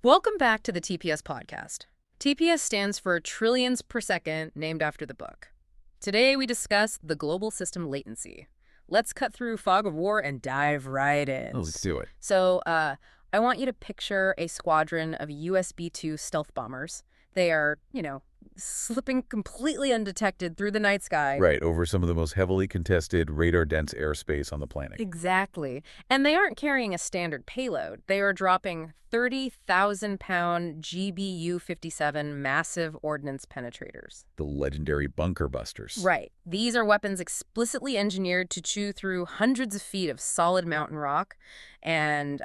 Welcome back to the TPS podcast. TPS stands for trillions per second, named after the book. Today we discuss the global system latency. Let's cut through fog of war and dive right in. Oh, let's do it. So, I want you to picture a squadron of USB-2 stealth bombers. They are, slipping completely undetected through the night sky. Right, over some of the most heavily contested radar-dense airspace on the planet. Exactly. And they aren't carrying a standard payload. They are dropping 30,000-pound GBU-57 massive ordnance penetrators. The legendary bunker busters. Right. These are weapons explicitly engineered to chew through hundreds of feet of solid mountain rock and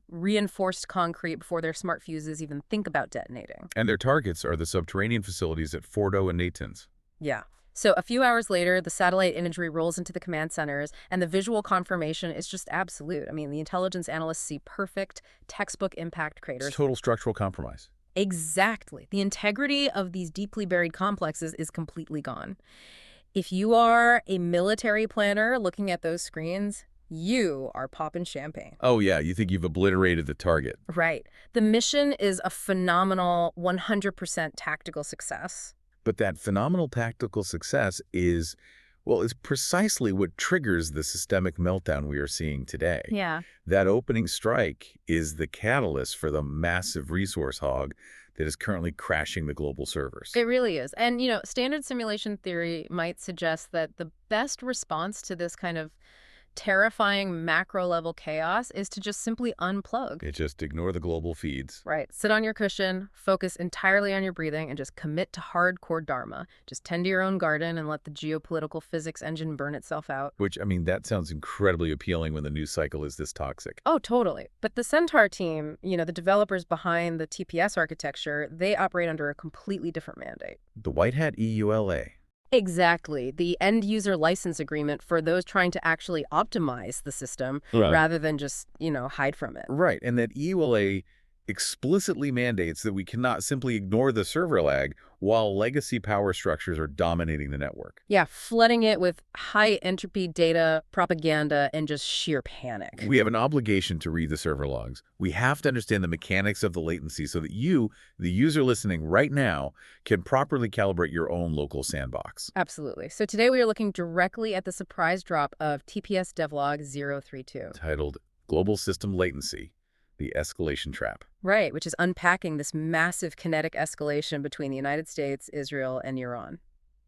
reinforced concrete before their smart fuses even think about detonating. And their targets are the subterranean facilities at Fordo and Natanz. Yeah. So a few hours later, the satellite imagery rolls into the command centers, and the visual confirmation is just absolute. I mean, the intelligence analysts see perfect textbook impact craters. It's total structural compromise. Exactly. The integrity of these deeply buried complexes is completely gone. If you are a military planner looking at those screens, you are popping champagne. Oh yeah, you think you've obliterated the target. Right. The mission is a phenomenal 100% tactical success. But that phenomenal tactical success is precisely what triggers the systemic meltdown we are seeing today. Yeah. That opening strike is the catalyst for the massive resource hog that is currently crashing the global servers. It really is. And, standard simulation theory might suggest that the best response to this kind of terrifying macro-level chaos is to just simply unplug. Just ignore the global feeds. Right. Sit on your cushion, focus entirely on your breathing, and just commit to hardcore dharma. Just tend to your own garden and let the geopolitical physics engine burn itself out. Which, that sounds incredibly appealing when the news cycle is this toxic. Oh, totally. But the Centaur team, the developers behind the TPS architecture, they operate under a completely different mandate. The White Hat EULA. Exactly. The end-user license agreement for those trying to actually optimize the system rather than just, hide from it. Right. And that EULA explicitly mandates that we cannot simply ignore the server lag while legacy power structures are dominating the network. Yeah, flooding it with high-entropy data, propaganda, and just sheer panic. We have an obligation to read the server logs. We have to understand the mechanics of the latency so that you, the user listening right now, can properly calibrate your own local sandbox. Absolutely. So today we are looking directly at the surprise drop of TPS Devlog 032. Titled Global System Latency, the Escalation Trap. Right, which is unpacking this massive kinetic escalation between the United States, Israel, and Iran.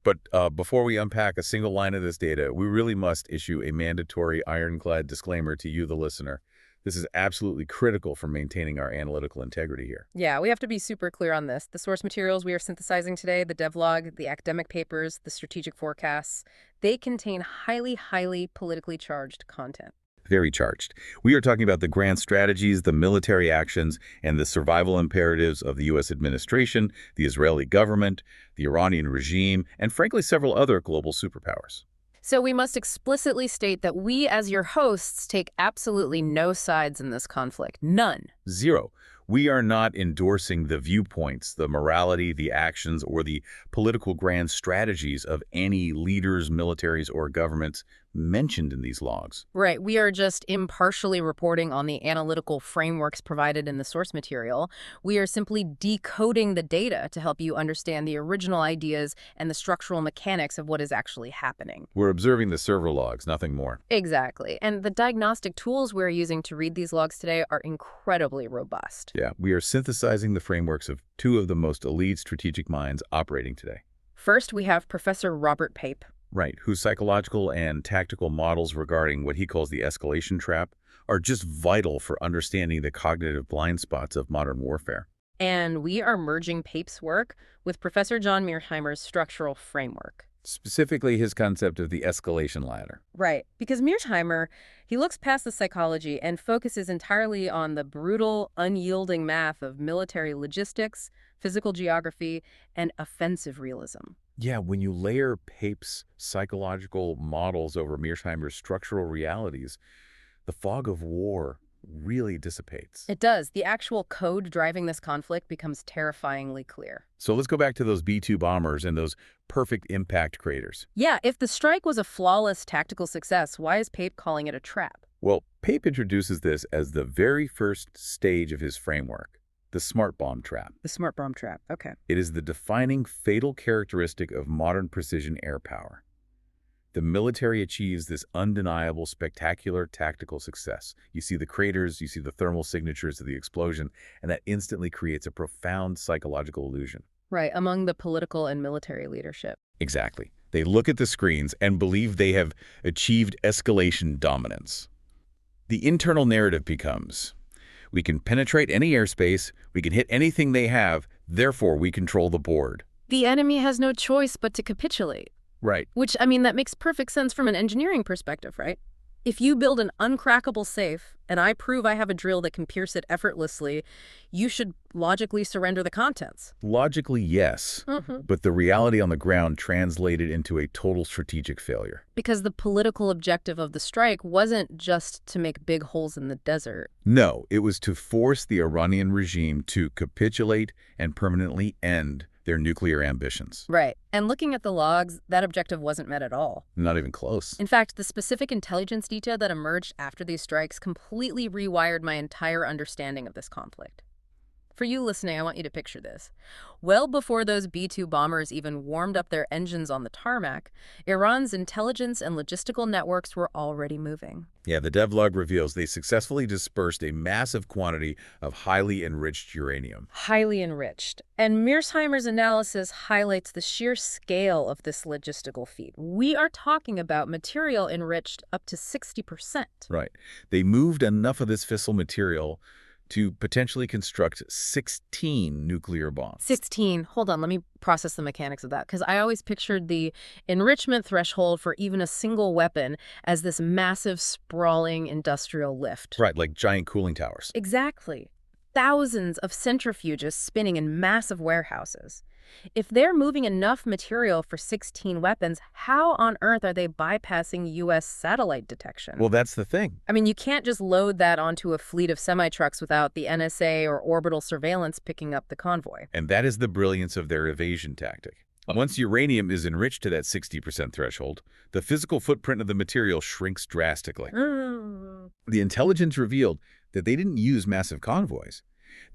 But before we unpack a single line of this data, we really must issue a mandatory ironclad disclaimer to you, the listener. This is absolutely critical for maintaining our analytical integrity here. Yeah, we have to be super clear on this. The source materials we are synthesizing today, the devlog, the academic papers, the strategic forecasts, they contain highly politically charged content. Very charged. We are talking about the grand strategies, the military actions, and the survival imperatives of the U.S. administration, the Israeli government, the Iranian regime, and frankly, several other global superpowers. So we must explicitly state that we, as your hosts, take absolutely no sides in this conflict. None. Zero. We are not endorsing the viewpoints, the morality, the actions, or the political grand strategies of any leaders, militaries, or governments mentioned in these logs. Right. We are just impartially reporting on the analytical frameworks provided in the source material. We are simply decoding the data to help you understand the original ideas and the structural mechanics of what is actually happening. We're observing the server logs, nothing more. Exactly. And the diagnostic tools we're using to read these logs today are incredibly robust. Yeah, we are synthesizing the frameworks of two of the most elite strategic minds operating today. First, we have Professor Robert Pape. Right, whose psychological and tactical models regarding what he calls the escalation trap are just vital for understanding the cognitive blind spots of modern warfare. And we are merging Pape's work with Professor John Mearsheimer's structural framework. Specifically his concept of the escalation ladder. Right, because Mearsheimer, he looks past the psychology and focuses entirely on the brutal, unyielding math of military logistics, physical geography, and offensive realism. Yeah, when you layer Pape's psychological models over Mearsheimer's structural realities, the fog of war really dissipates. It does. The actual code driving this conflict becomes terrifyingly clear. So let's go back to those B-2 bombers and those perfect impact craters. Yeah, if the strike was a flawless tactical success, why is Pape calling it a trap? Well, Pape introduces this as the very first stage of his framework, the smart bomb trap. The smart bomb trap. Okay. It is the defining fatal characteristic of modern precision air power. The military achieves this undeniable, spectacular tactical success. You see the craters, you see the thermal signatures of the explosion, and that instantly creates a profound psychological illusion. Right, among the political and military leadership. Exactly. They look at the screens and believe they have achieved escalation dominance. The internal narrative becomes, we can penetrate any airspace, we can hit anything they have, therefore we control the board. The enemy has no choice but to capitulate. Right. Which, I mean, that makes perfect sense from an engineering perspective, right? If you build an uncrackable safe, and I prove I have a drill that can pierce it effortlessly, you should logically surrender the contents. Logically, yes. But the reality on the ground translated into a total strategic failure. Because the political objective of the strike wasn't just to make big holes in the desert. No, it was to force the Iranian regime to capitulate and permanently end their nuclear ambitions. Right. And looking at the logs, that objective wasn't met at all. Not even close. In fact, the specific intelligence detail that emerged after these strikes completely rewired my entire understanding of this conflict. For you listening, I want you to picture this. Well before those B-2 bombers even warmed up their engines on the tarmac, Iran's intelligence and logistical networks were already moving. Yeah, the Devlog reveals they successfully dispersed a massive quantity of highly enriched uranium. Highly enriched. And Mearsheimer's analysis highlights the sheer scale of this logistical feat. We are talking about material enriched up to 60%. Right. They moved enough of this fissile material to potentially construct 16 nuclear bombs. 16. Hold on, let me process the mechanics of that, because I always pictured the enrichment threshold for even a single weapon as this massive, sprawling industrial lift. Right, like giant cooling towers. Exactly. Thousands of centrifuges spinning in massive warehouses. If they're moving enough material for 16 weapons, how on earth are they bypassing U.S. satellite detection? Well, that's the thing. I mean, you can't just load that onto a fleet of semi-trucks without the NSA or orbital surveillance picking up the convoy. And that is the brilliance of their evasion tactic. Once uranium is enriched to that 60% threshold, the physical footprint of the material shrinks drastically. The intelligence revealed that they didn't use massive convoys.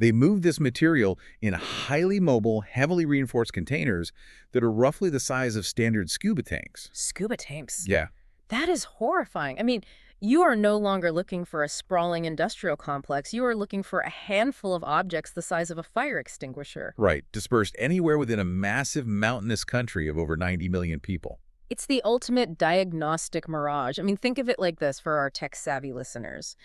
They moved this material in highly mobile, heavily reinforced containers that are roughly the size of standard scuba tanks. Scuba tanks? Yeah. That is horrifying. I mean, you are no longer looking for a sprawling industrial complex. You are looking for a handful of objects the size of a fire extinguisher. Right, dispersed anywhere within a massive mountainous country of over 90 million people. It's the ultimate diagnostic mirage. I mean, think of it like this for our tech-savvy listeners.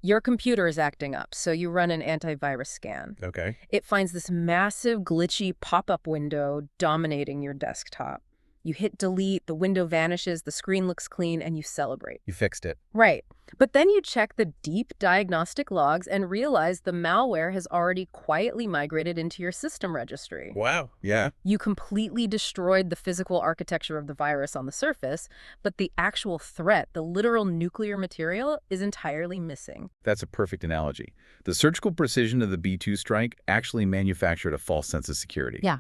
Your computer is acting up, so you run an antivirus scan. Okay. It finds this massive, glitchy pop-up window dominating your desktop. You hit delete, the window vanishes, the screen looks clean, and you celebrate. You fixed it. Right. But then you check the deep diagnostic logs and realize the malware has already quietly migrated into your system registry. Wow. Yeah. You completely destroyed the physical architecture of the virus on the surface, but the actual threat, the literal nuclear material, is entirely missing. That's a perfect analogy. The surgical precision of the B-2 strike actually manufactured a false sense of security. Yeah.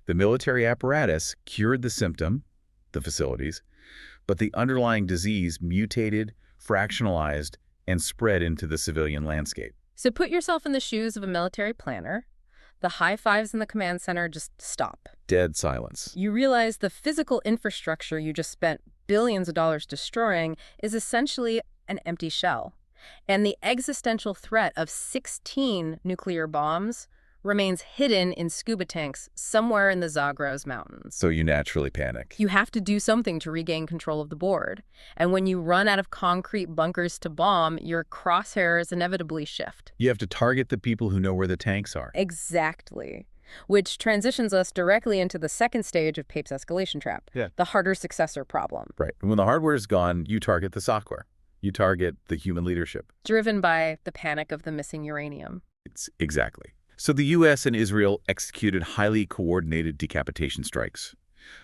The military apparatus cured the symptom, the facilities, but the underlying disease mutated, fractionalized, and spread into the civilian landscape. So put yourself in the shoes of a military planner. The high fives in the command center just stop. Dead silence. You realize the physical infrastructure you just spent billions of dollars destroying is essentially an empty shell. And the existential threat of 16 nuclear bombs remains hidden in scuba tanks somewhere in the Zagros Mountains. So you naturally panic. You have to do something to regain control of the board. And when you run out of concrete bunkers to bomb, your crosshairs inevitably shift. You have to target the people who know where the tanks are. Exactly. Which transitions us directly into the second stage of Pape's escalation trap, the harder successor problem. Right. When the hardware is gone, you target the software. You target the human leadership. Driven by the panic of the missing uranium. Exactly. So the U.S. and Israel executed highly coordinated decapitation strikes.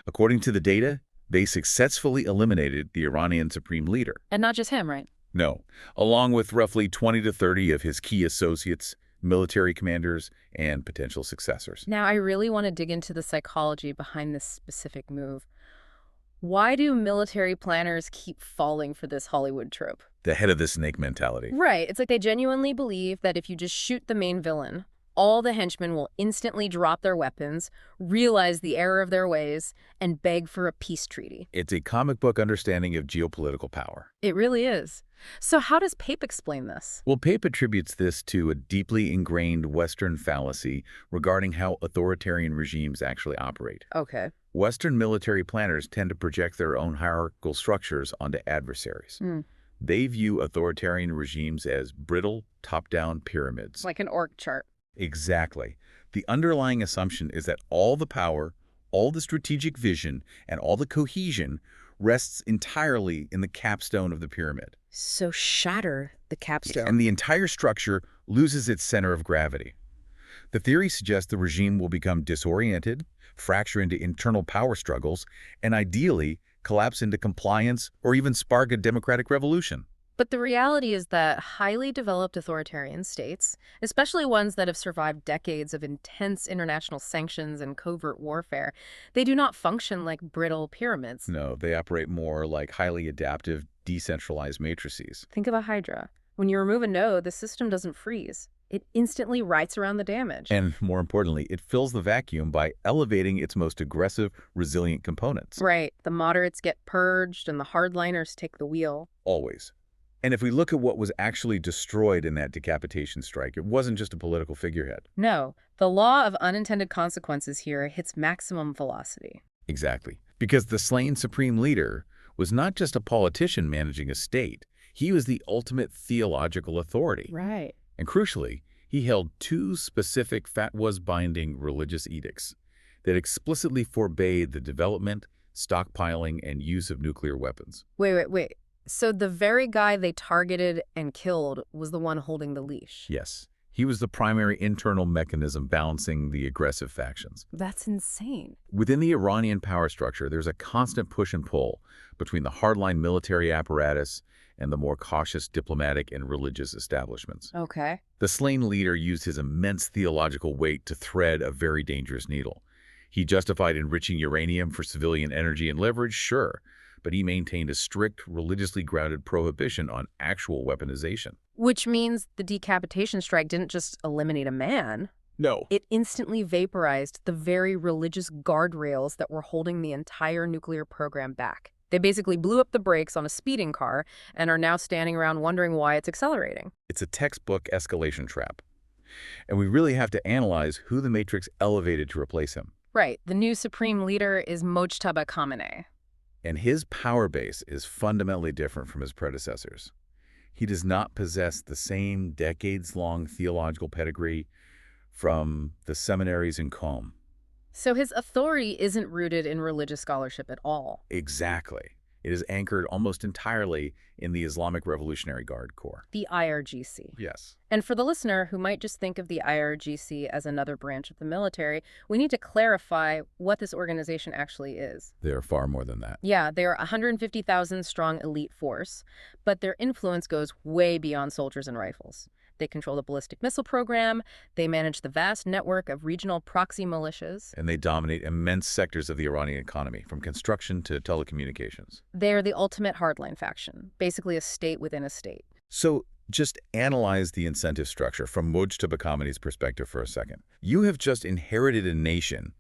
According to the data, they successfully eliminated the Iranian supreme leader. And not just him, right? No, along with roughly 20 to 30 of his key associates, military commanders, and potential successors. Now, I really want to dig into the psychology behind this specific move. Why do military planners keep falling for this Hollywood trope? The head of the snake mentality. Right. It's like they genuinely believe that if you just shoot the main villain, all the henchmen will instantly drop their weapons, realize the error of their ways, and beg for a peace treaty. It's a comic book understanding of geopolitical power. It really is. So how does Pape explain this? Well, Pape attributes this to a deeply ingrained Western fallacy regarding how authoritarian regimes actually operate. Okay. Western military planners tend to project their own hierarchical structures onto adversaries. They view authoritarian regimes as brittle, top-down pyramids. Like an org chart. Exactly. The underlying assumption is that all the power, all the strategic vision, and all the cohesion rests entirely in the capstone of the pyramid. So shatter the capstone. And the entire structure loses its center of gravity. The theory suggests the regime will become disoriented, fracture into internal power struggles, and ideally collapse into compliance or even spark a democratic revolution. But the reality is that highly developed authoritarian states, especially ones that have survived decades of intense international sanctions and covert warfare, they do not function like brittle pyramids. No, they operate more like highly adaptive, decentralized matrices. Think of a hydra. When you remove a node, the system doesn't freeze. It instantly writes around the damage. And more importantly, it fills the vacuum by elevating its most aggressive, resilient components. Right. The moderates get purged and the hardliners take the wheel. Always. And if we look at what was actually destroyed in that decapitation strike, it wasn't just a political figurehead. No, the law of unintended consequences here hits maximum velocity. Exactly. Because the slain supreme leader was not just a politician managing a state. He was the ultimate theological authority. Right. And crucially, he held two specific fatwas-binding religious edicts that explicitly forbade the development, stockpiling, and use of nuclear weapons. Wait. So the very guy they targeted and killed was the one holding the leash? Yes. He was the primary internal mechanism balancing the aggressive factions. That's insane. Within the Iranian power structure, there's a constant push and pull between the hardline military apparatus and the more cautious diplomatic and religious establishments. Okay. The slain leader used his immense theological weight to thread a very dangerous needle. He justified enriching uranium for civilian energy and leverage, sure, but he maintained a strict, religiously grounded prohibition on actual weaponization. Which means the decapitation strike didn't just eliminate a man. No. It instantly vaporized the very religious guardrails that were holding the entire nuclear program back. They basically blew up the brakes on a speeding car and are now standing around wondering why it's accelerating. It's a textbook escalation trap. And we really have to analyze who the Matrix elevated to replace him. Right. The new supreme leader is Mojtaba Khamenei. And his power base is fundamentally different from his predecessors. He does not possess the same decades-long theological pedigree from the seminaries in Qom. So his authority isn't rooted in religious scholarship at all. Exactly. It is anchored almost entirely in the Islamic Revolutionary Guard Corps. The IRGC. Yes. And for the listener who might just think of the IRGC as another branch of the military, we need to clarify what this organization actually is. They are far more than that. Yeah, they are a 150,000 strong elite force, but their influence goes way beyond soldiers and rifles. They control the ballistic missile program, they manage the vast network of regional proxy militias. And they dominate immense sectors of the Iranian economy, from construction to telecommunications. They are the ultimate hardline faction, basically a state within a state. So just analyze the incentive structure from Mojtaba Khamenei's perspective for a second. You have just inherited a nation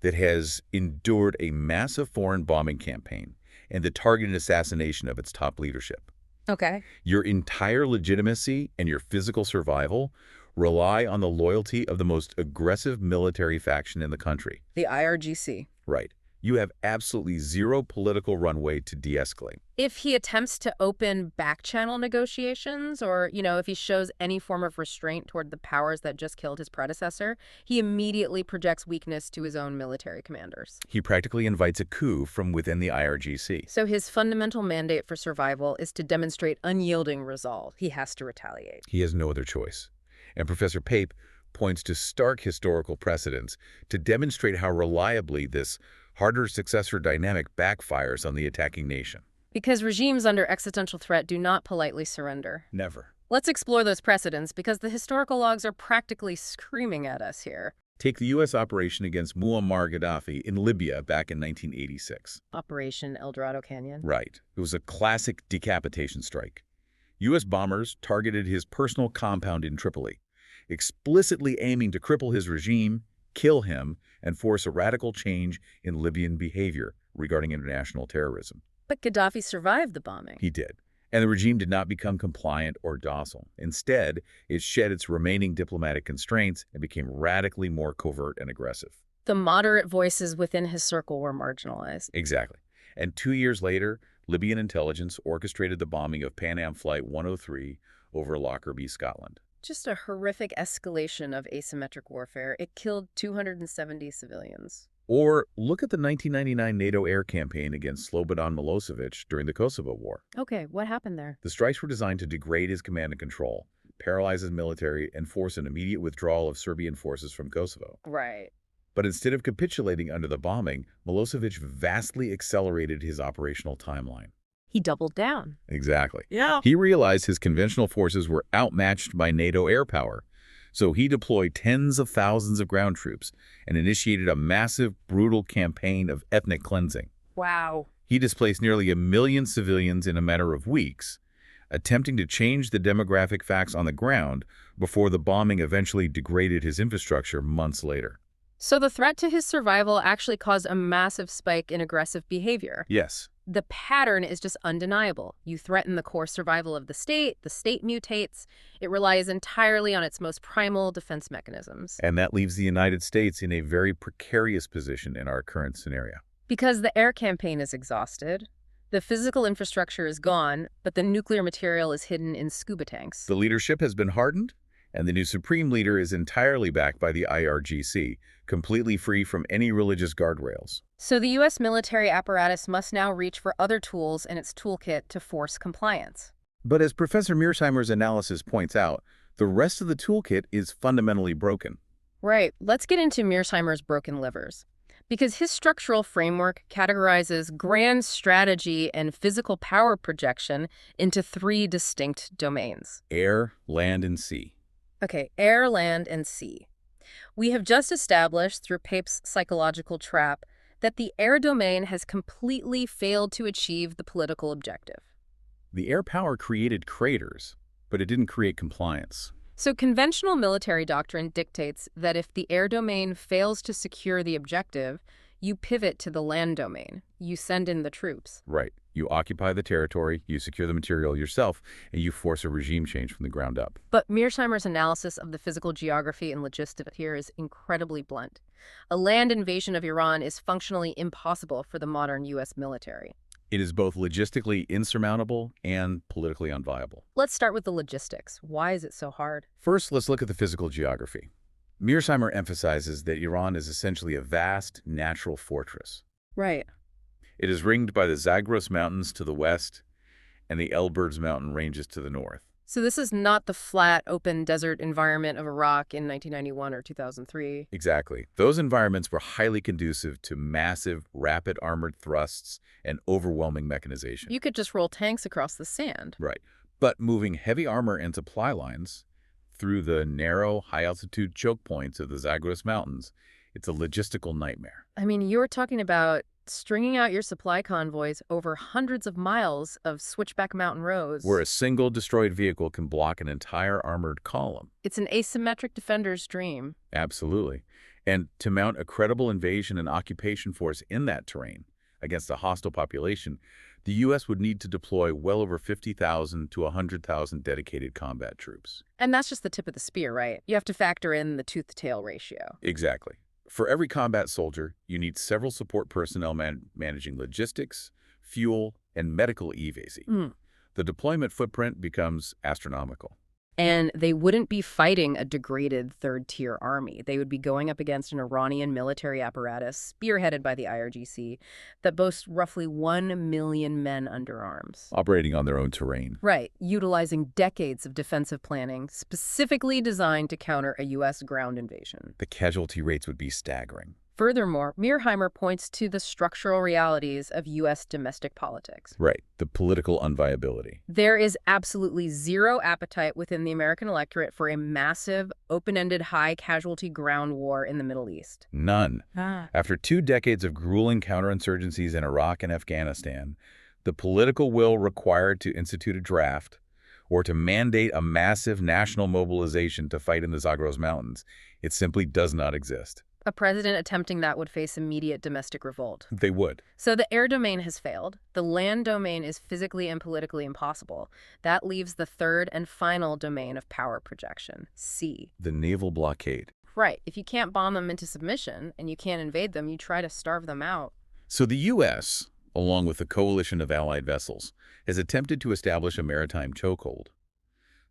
that has endured a massive foreign bombing campaign and the targeted assassination of its top leadership. Okay. Your entire legitimacy and your physical survival rely on the loyalty of the most aggressive military faction in the country. The IRGC. Right. You have absolutely zero political runway to de-escalate. If he attempts to open back-channel negotiations or, if he shows any form of restraint toward the powers that just killed his predecessor, he immediately projects weakness to his own military commanders. He practically invites a coup from within the IRGC. So his fundamental mandate for survival is to demonstrate unyielding resolve. He has to retaliate. He has no other choice. And Professor Pape points to stark historical precedents to demonstrate how reliably this harder-successor dynamic backfires on the attacking nation. Because regimes under existential threat do not politely surrender. Never. Let's explore those precedents because the historical logs are practically screaming at us here. Take the U.S. operation against Muammar Gaddafi in Libya back in 1986. Operation El Dorado Canyon. Right. It was a classic decapitation strike. U.S. bombers targeted his personal compound in Tripoli, explicitly aiming to cripple his regime, kill him, and force a radical change in Libyan behavior regarding international terrorism. But Gaddafi survived the bombing. He did. And the regime did not become compliant or docile. Instead, it shed its remaining diplomatic constraints and became radically more covert and aggressive. The moderate voices within his circle were marginalized. Exactly. And 2 years later, Libyan intelligence orchestrated the bombing of Pan Am Flight 103 over Lockerbie, Scotland. Just a horrific escalation of asymmetric warfare. It killed 270 civilians. Or look at the 1999 NATO air campaign against Slobodan Milosevic during the Kosovo War. Okay, what happened there? The strikes were designed to degrade his command and control, paralyze his military, and force an immediate withdrawal of Serbian forces from Kosovo. Right. But instead of capitulating under the bombing, Milosevic vastly accelerated his operational timeline. He doubled down. Exactly. Yeah. He realized his conventional forces were outmatched by NATO air power. So he deployed tens of thousands of ground troops and initiated a massive, brutal campaign of ethnic cleansing. Wow. He displaced nearly 1 million civilians in a matter of weeks, attempting to change the demographic facts on the ground before the bombing eventually degraded his infrastructure months later. So the threat to his survival actually caused a massive spike in aggressive behavior. Yes. The pattern is just undeniable. You threaten the core survival of the state mutates, it relies entirely on its most primal defense mechanisms. And that leaves the United States in a very precarious position in our current scenario. Because the air campaign is exhausted, the physical infrastructure is gone, but the nuclear material is hidden in scuba tanks. The leadership has been hardened, and the new supreme leader is entirely backed by the IRGC, completely free from any religious guardrails. So the U.S. military apparatus must now reach for other tools in its toolkit to force compliance. But as Professor Mearsheimer's analysis points out, the rest of the toolkit is fundamentally broken. Right. Let's get into Mearsheimer's broken livers. Because his structural framework categorizes grand strategy and physical power projection into 3 distinct domains. Air, land, and sea. Okay, air, land, and sea. We have just established through Pape's psychological trap that the air domain has completely failed to achieve the political objective. The air power created craters, but it didn't create compliance. So conventional military doctrine dictates that if the air domain fails to secure the objective, you pivot to the land domain. You send in the troops. Right. You occupy the territory, you secure the material yourself, and you force a regime change from the ground up. But Mearsheimer's analysis of the physical geography and logistics here is incredibly blunt. A land invasion of Iran is functionally impossible for the modern U.S. military. It is both logistically insurmountable and politically unviable. Let's start with the logistics. Why is it so hard? First, let's look at the physical geography. Mearsheimer emphasizes that Iran is essentially a vast natural fortress. Right. It is ringed by the Zagros Mountains to the west and the Elburz mountain ranges to the north. So this is not the flat, open desert environment of Iraq in 1991 or 2003. Exactly. Those environments were highly conducive to massive, rapid armored thrusts and overwhelming mechanization. You could just roll tanks across the sand. Right. But moving heavy armor and supply lines through the narrow, high-altitude choke points of the Zagros Mountains, it's a logistical nightmare. I mean, you were talking about stringing out your supply convoys over hundreds of miles of switchback mountain roads. Where a single destroyed vehicle can block an entire armored column. It's an asymmetric defender's dream. Absolutely. And to mount a credible invasion and occupation force in that terrain against a hostile population, the U.S. would need to deploy well over 50,000 to 100,000 dedicated combat troops. And that's just the tip of the spear, right? You have to factor in the tooth-to-tail ratio. Exactly. For every combat soldier, you need several support personnel managing logistics, fuel, and medical evasi. The deployment footprint becomes astronomical. And they wouldn't be fighting a degraded third-tier army. They would be going up against an Iranian military apparatus, spearheaded by the IRGC, that boasts roughly 1 million men under arms. Operating on their own terrain. Right, utilizing decades of defensive planning, specifically designed to counter a U.S. ground invasion. The casualty rates would be staggering. Furthermore, Mearsheimer points to the structural realities of U.S. domestic politics. Right, the political unviability. There is absolutely zero appetite within the American electorate for a massive, open-ended, high-casualty ground war in the Middle East. None. After 2 decades of grueling counterinsurgencies in Iraq and Afghanistan, the political will required to institute a draft or to mandate a massive national mobilization to fight in the Zagros Mountains. It simply does not exist. A president attempting that would face immediate domestic revolt. They would. So the air domain has failed. The land domain is physically and politically impossible. That leaves the third and final domain of power projection, sea. The naval blockade. Right. If you can't bomb them into submission and you can't invade them, you try to starve them out. So the U.S., along with a coalition of allied vessels, has attempted to establish a maritime chokehold.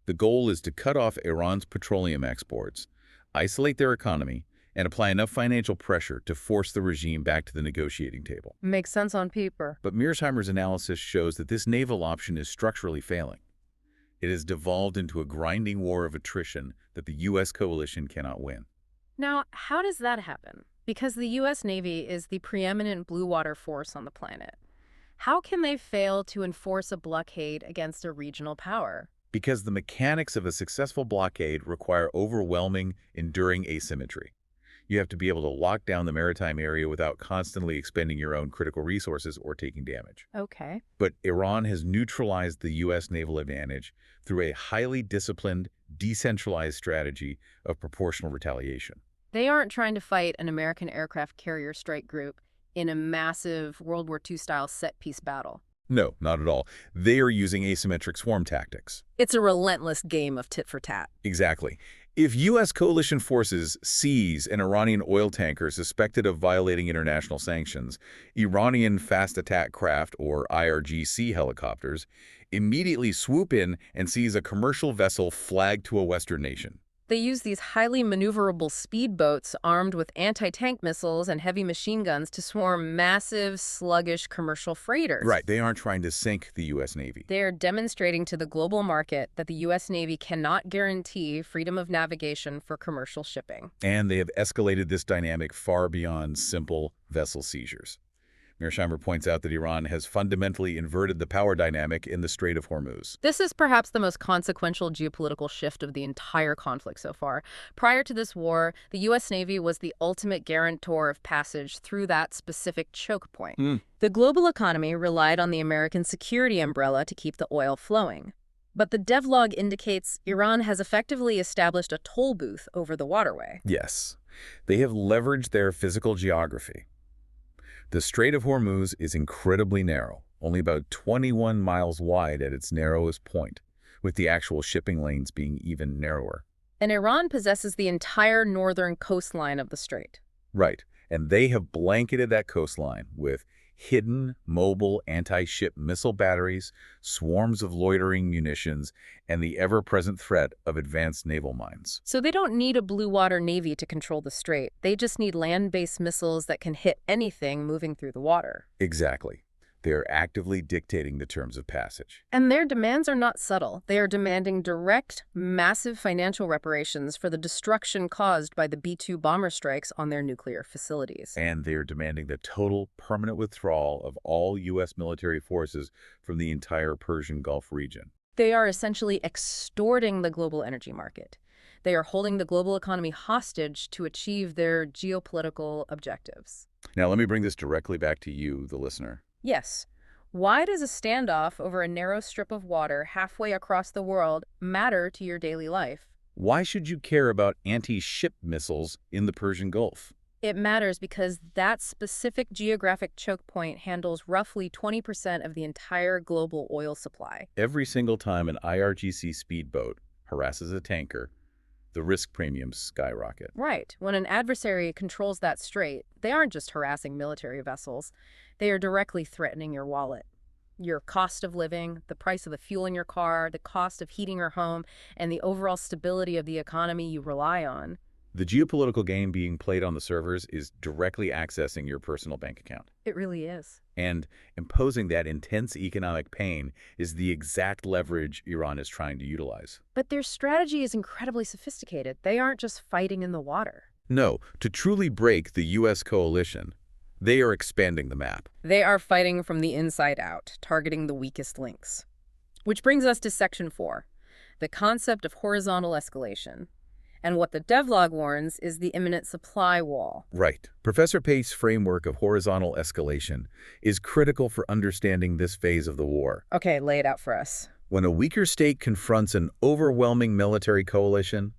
The goal is to cut off Iran's petroleum exports, isolate their economy, and apply enough financial pressure to force the regime back to the negotiating table. Makes sense on paper. But Mearsheimer's analysis shows that this naval option is structurally failing. It has devolved into a grinding war of attrition that the U.S. coalition cannot win. Now, how does that happen? Because the U.S. Navy is the preeminent blue water force on the planet. How can they fail to enforce a blockade against a regional power? Because the mechanics of a successful blockade require overwhelming, enduring asymmetry. You have to be able to lock down the maritime area without constantly expending your own critical resources or taking damage. Okay. But Iran has neutralized the U.S. naval advantage through a highly disciplined, decentralized strategy of proportional retaliation. They aren't trying to fight an American aircraft carrier strike group in a massive World War II-style set-piece battle. No, not at all. They are using asymmetric swarm tactics. It's a relentless game of tit-for-tat. Exactly. If U.S. coalition forces seize an Iranian oil tanker suspected of violating international sanctions, Iranian fast attack craft, or IRGC helicopters, immediately swoop in and seize a commercial vessel flagged to a Western nation. They use these highly maneuverable speedboats armed with anti-tank missiles and heavy machine guns to swarm massive, sluggish commercial freighters. Right, they aren't trying to sink the U.S. Navy. They are demonstrating to the global market that the U.S. Navy cannot guarantee freedom of navigation for commercial shipping. And they have escalated this dynamic far beyond simple vessel seizures. Mearsheimer points out that Iran has fundamentally inverted the power dynamic in the Strait of Hormuz. This is perhaps the most consequential geopolitical shift of the entire conflict so far. Prior to this war, the U.S. Navy was the ultimate guarantor of passage through that specific choke point. The global economy relied on the American security umbrella to keep the oil flowing. But the devlog indicates Iran has effectively established a toll booth over the waterway. Yes, they have leveraged their physical geography. The Strait of Hormuz is incredibly narrow, only about 21 miles wide at its narrowest point, with the actual shipping lanes being even narrower. And Iran possesses the entire northern coastline of the strait. Right, and they have blanketed that coastline with hidden, mobile anti-ship missile batteries, swarms of loitering munitions, and the ever-present threat of advanced naval mines. So they don't need a blue water navy to control the strait. They just need land-based missiles that can hit anything moving through the water. Exactly. They are actively dictating the terms of passage. And their demands are not subtle. They are demanding direct, massive financial reparations for the destruction caused by the B-2 bomber strikes on their nuclear facilities. And they are demanding the total, permanent withdrawal of all U.S. military forces from the entire Persian Gulf region. They are essentially extorting the global energy market. They are holding the global economy hostage to achieve their geopolitical objectives. Now, let me bring this directly back to you, the listener. Yes. Why does a standoff over a narrow strip of water halfway across the world matter to your daily life? Why should you care about anti-ship missiles in the Persian Gulf? It matters because that specific geographic choke point handles roughly 20% of the entire global oil supply. Every single time an IRGC speedboat harasses a tanker, the risk premiums skyrocket. Right. When an adversary controls that strait, they aren't just harassing military vessels. They are directly threatening your wallet, your cost of living, the price of the fuel in your car, the cost of heating your home, and the overall stability of the economy you rely on. The geopolitical game being played on the servers is directly accessing your personal bank account. It really is. And imposing that intense economic pain is the exact leverage Iran is trying to utilize. But their strategy is incredibly sophisticated. They aren't just fighting in the water. No, to truly break the U.S. coalition, they are expanding the map. They are fighting from the inside out, targeting the weakest links. Which brings us to Section 4, the concept of horizontal escalation. And what the devlog warns is the imminent supply wall. Right. Professor Pape's framework of horizontal escalation is critical for understanding this phase of the war. Okay, lay it out for us. When a weaker state confronts an overwhelming military coalition,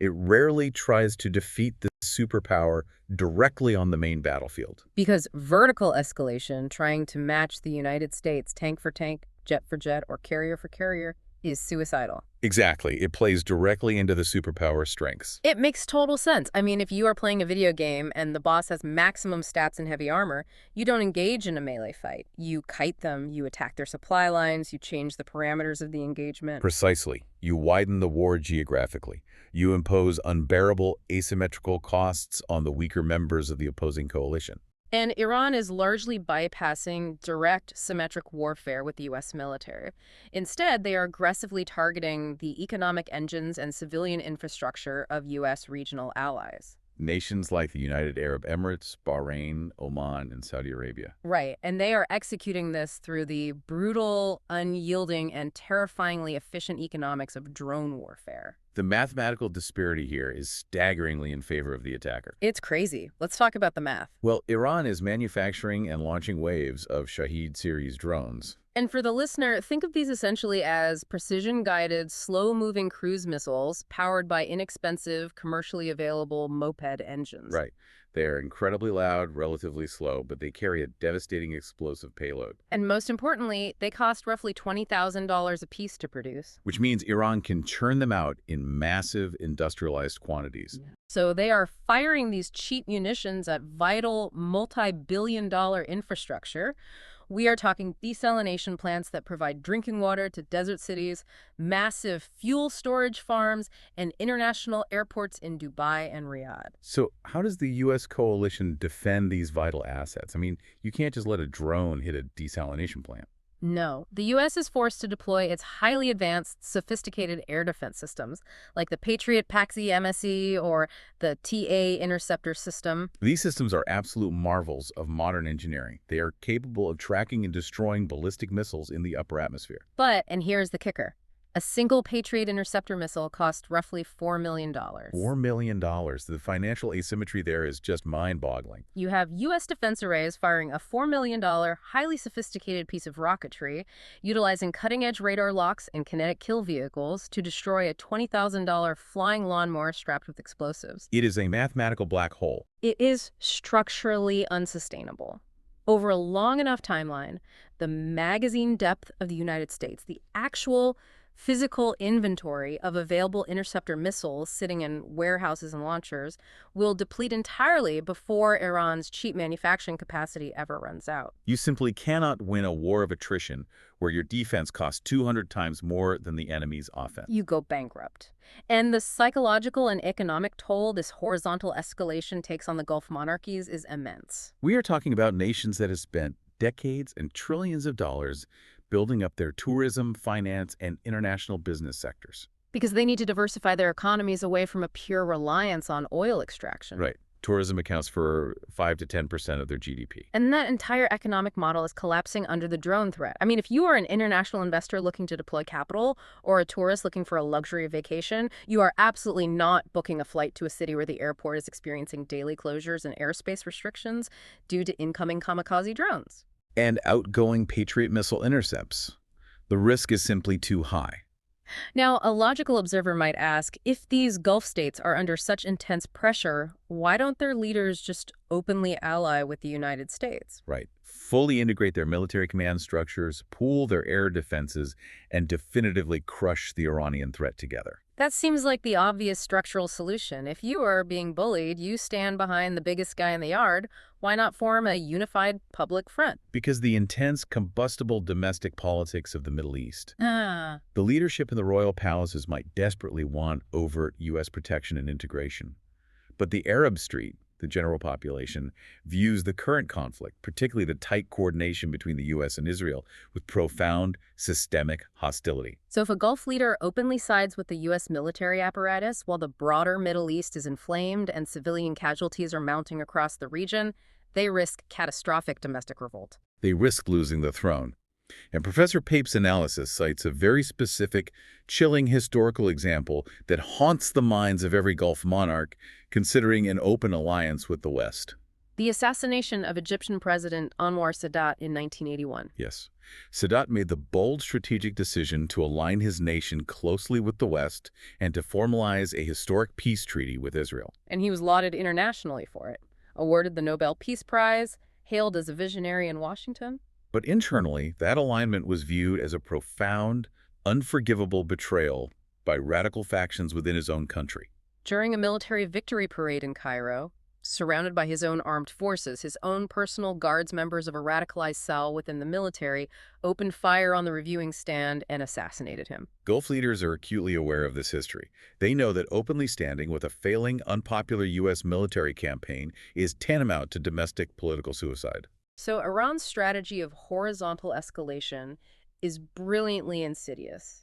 it rarely tries to defeat the superpower directly on the main battlefield. Because vertical escalation, trying to match the United States tank for tank, jet for jet, or carrier for carrier, is suicidal. Exactly. It plays directly into the superpower's strengths. It makes total sense. I mean, if you are playing a video game and the boss has maximum stats in heavy armor, you don't engage in a melee fight. You kite them, you attack their supply lines, you change the parameters of the engagement. Precisely. You widen the war geographically. You impose unbearable asymmetrical costs on the weaker members of the opposing coalition. And Iran is largely bypassing direct symmetric warfare with the U.S. military. Instead, they are aggressively targeting the economic engines and civilian infrastructure of U.S. regional allies. Nations like the United Arab Emirates, Bahrain, Oman, and Saudi Arabia. Right, and they are executing this through the brutal, unyielding, and terrifyingly efficient economics of drone warfare. The mathematical disparity here is staggeringly in favor of the attacker. It's crazy. Let's talk about the math. Well, Iran is manufacturing and launching waves of Shahed series drones. And for the listener, think of these essentially as precision-guided, slow-moving cruise missiles powered by inexpensive, commercially available moped engines. Right. They're incredibly loud, relatively slow, but they carry a devastating explosive payload. And most importantly, they cost roughly $20,000 a piece to produce. Which means Iran can churn them out in massive industrialized quantities. Yeah. So they are firing these cheap munitions at vital, multi-billion-dollar infrastructure. We are talking desalination plants that provide drinking water to desert cities, massive fuel storage farms, and international airports in Dubai and Riyadh. So how does the U.S. coalition defend these vital assets? I mean, you can't just let a drone hit a desalination plant. No, the U.S. is forced to deploy its highly advanced, sophisticated air defense systems, like the Patriot PAC-E MSE or the TA interceptor system. These systems are absolute marvels of modern engineering. They are capable of tracking and destroying ballistic missiles in the upper atmosphere. But, and here's the kicker, a single Patriot interceptor missile costs roughly $4 million. $4 million. The financial asymmetry there is just mind-boggling. You have U.S. defense arrays firing a $4 million, highly sophisticated piece of rocketry, utilizing cutting-edge radar locks and kinetic kill vehicles to destroy a $20,000 flying lawnmower strapped with explosives. It is a mathematical black hole. It is structurally unsustainable. Over a long enough timeline, the magazine depth of the United States, the actual physical inventory of available interceptor missiles sitting in warehouses and launchers will deplete entirely before Iran's cheap manufacturing capacity ever runs out. You simply cannot win a war of attrition where your defense costs 200 times more than the enemy's offense. You go bankrupt. And the psychological and economic toll this horizontal escalation takes on the Gulf monarchies is immense. We are talking about nations that have spent decades and trillions of dollars building up their tourism, finance, and international business sectors. Because they need to diversify their economies away from a pure reliance on oil extraction. Right. Tourism accounts for 5 to 10% of their GDP. And that entire economic model is collapsing under the drone threat. I mean, if you are an international investor looking to deploy capital or a tourist looking for a luxury vacation, you are absolutely not booking a flight to a city where the airport is experiencing daily closures and airspace restrictions due to incoming kamikaze drones. And outgoing Patriot missile intercepts. The risk is simply too high. Now, a logical observer might ask, if these Gulf states are under such intense pressure, why don't their leaders just openly ally with the United States? Right. Fully integrate their military command structures, pool their air defenses, and definitively crush the Iranian threat together. That seems like the obvious structural solution. If you are being bullied, you stand behind the biggest guy in the yard. Why not form a unified public front? Because the intense, combustible domestic politics of the Middle East. Ah. The leadership in the royal palaces might desperately want overt U.S. protection and integration. But the Arab street, the general population, views the current conflict, particularly the tight coordination between the U.S. and Israel, with profound, systemic hostility. So if a Gulf leader openly sides with the U.S. military apparatus while the broader Middle East is inflamed and civilian casualties are mounting across the region, they risk catastrophic domestic revolt. They risk losing the throne. And Professor Pape's analysis cites a very specific, chilling historical example that haunts the minds of every Gulf monarch considering an open alliance with the West. The assassination of Egyptian President Anwar Sadat in 1981. Yes. Sadat made the bold strategic decision to align his nation closely with the West and to formalize a historic peace treaty with Israel. And he was lauded internationally for it, awarded the Nobel Peace Prize, hailed as a visionary in Washington. But internally, that alignment was viewed as a profound, unforgivable betrayal by radical factions within his own country. During a military victory parade in Cairo, surrounded by his own armed forces, his own personal guards, members of a radicalized cell within the military, opened fire on the reviewing stand and assassinated him. Gulf leaders are acutely aware of this history. They know that openly standing with a failing, unpopular U.S. military campaign is tantamount to domestic political suicide. So Iran's strategy of horizontal escalation is brilliantly insidious.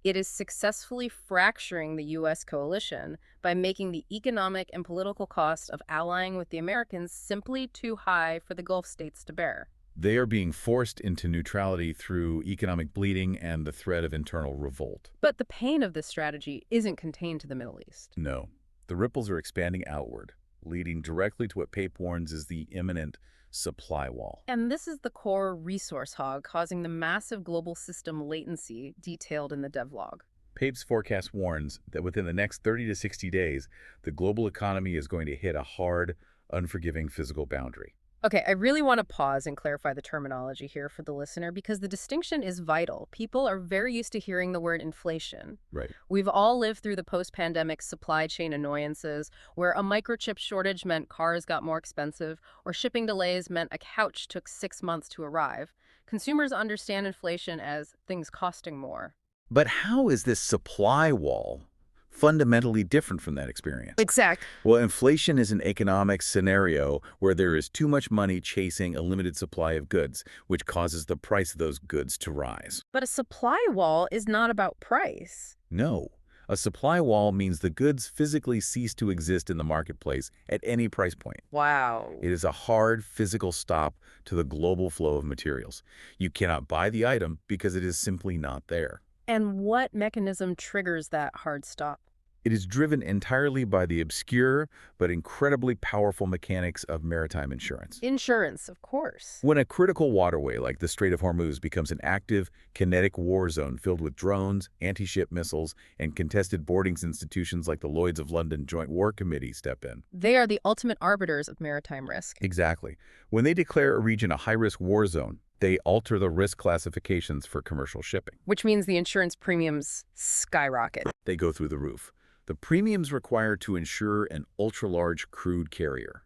It is successfully fracturing the U.S. coalition by making the economic and political cost of allying with the Americans simply too high for the Gulf states to bear. They are being forced into neutrality through economic bleeding and the threat of internal revolt. But the pain of this strategy isn't contained to the Middle East. No, the ripples are expanding outward, leading directly to what Pape warns is the imminent supply wall. And this is the core resource hog causing the massive global system latency detailed in the devlog. Pape's forecast warns that within the next 30 to 60 days, the global economy is going to hit a hard, unforgiving physical boundary. Okay, I really want to pause and clarify the terminology here for the listener because the distinction is vital. People are very used to hearing the word inflation. Right. We've all lived through the post-pandemic supply chain annoyances where a microchip shortage meant cars got more expensive or shipping delays meant a couch took 6 months to arrive. Consumers understand inflation as things costing more. But how is this supply wall fundamentally different from that experience? Exactly. Well, inflation is an economic scenario where there is too much money chasing a limited supply of goods, which causes the price of those goods to rise. But a supply wall is not about price. No. A supply wall means the goods physically cease to exist in the marketplace at any price point. Wow. It is a hard physical stop to the global flow of materials. You cannot buy the item because it is simply not there. And what mechanism triggers that hard stop? It is driven entirely by the obscure but incredibly powerful mechanics of maritime insurance. Insurance, of course. When a critical waterway like the Strait of Hormuz becomes an active, kinetic war zone filled with drones, anti-ship missiles, and contested boardings, institutions like the Lloyd's of London Joint War Committee step in. They are the ultimate arbiters of maritime risk. Exactly. When they declare a region a high-risk war zone, they alter the risk classifications for commercial shipping. Which means the insurance premiums skyrocket. They go through the roof. The premiums required to insure an ultra-large crude carrier,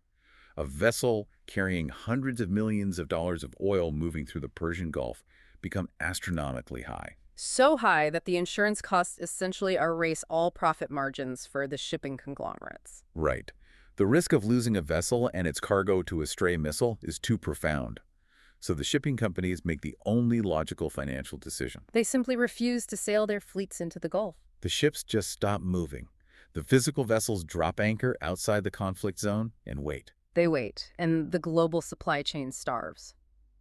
a vessel carrying hundreds of millions of dollars of oil moving through the Persian Gulf, become astronomically high. So high that the insurance costs essentially erase all profit margins for the shipping conglomerates. Right. The risk of losing a vessel and its cargo to a stray missile is too profound. So the shipping companies make the only logical financial decision. They simply refuse to sail their fleets into the Gulf. The ships just stop moving. The physical vessels drop anchor outside the conflict zone and wait. They wait, and the global supply chain starves.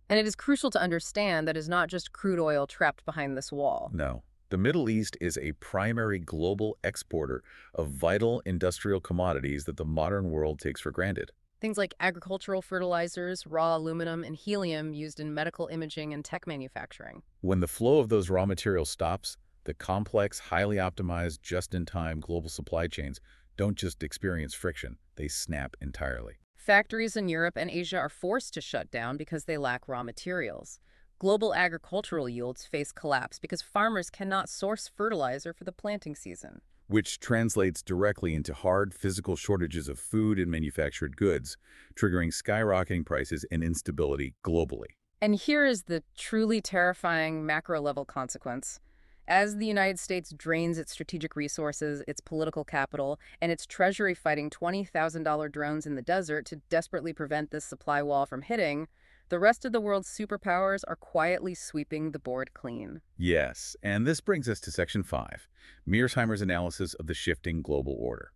And it is crucial to understand that it is not just crude oil trapped behind this wall. No. The Middle East is a primary global exporter of vital industrial commodities that the modern world takes for granted. Things like agricultural fertilizers, raw aluminum, and helium used in medical imaging and tech manufacturing. When the flow of those raw materials stops, the complex, highly optimized, just-in-time global supply chains don't just experience friction, they snap entirely. Factories in Europe and Asia are forced to shut down because they lack raw materials. Global agricultural yields face collapse because farmers cannot source fertilizer for the planting season. Which translates directly into hard physical shortages of food and manufactured goods, triggering skyrocketing prices and instability globally. And here is the truly terrifying macro-level consequence. As the United States drains its strategic resources, its political capital, and its treasury fighting $20,000 drones in the desert to desperately prevent this supply wall from hitting, the rest of the world's superpowers are quietly sweeping the board clean. Yes, and this brings us to Section 5, Mearsheimer's analysis of the shifting global order,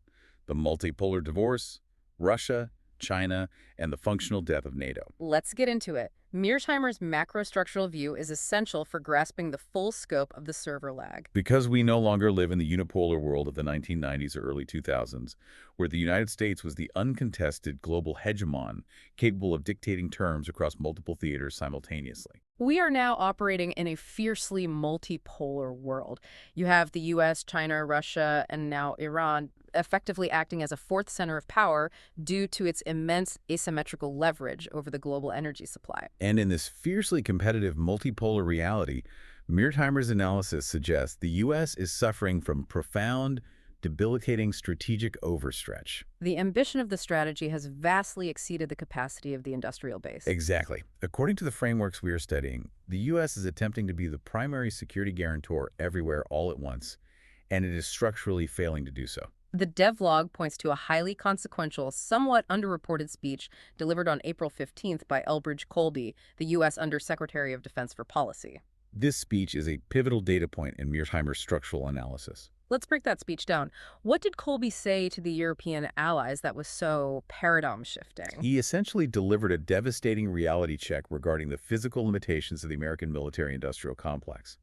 the multipolar divorce, Russia, China, and the functional death of NATO. Let's get into it. Mearsheimer's macrostructural view is essential for grasping the full scope of the server lag. Because we no longer live in the unipolar world of the 1990s or early 2000s, where the United States was the uncontested global hegemon capable of dictating terms across multiple theaters simultaneously. We are now operating in a fiercely multipolar world. You have the US, China, Russia, and now Iran effectively acting as a fourth center of power due to its immense asymmetrical leverage over the global energy supply. And in this fiercely competitive multipolar reality, Mearsheimer's analysis suggests the U.S. is suffering from profound, debilitating strategic overstretch. The ambition of the strategy has vastly exceeded the capacity of the industrial base. Exactly. According to the frameworks we are studying, the U.S. is attempting to be the primary security guarantor everywhere all at once, and it is structurally failing to do so. The devlog points to a highly consequential, somewhat underreported speech delivered on April 15th by Elbridge Colby, the U.S. Undersecretary of Defense for Policy. This speech is a pivotal data point in Mearsheimer's structural analysis. Let's break that speech down. What did Colby say to the European allies that was so paradigm-shifting? He essentially delivered a devastating reality check regarding the physical limitations of the American military-industrial complex.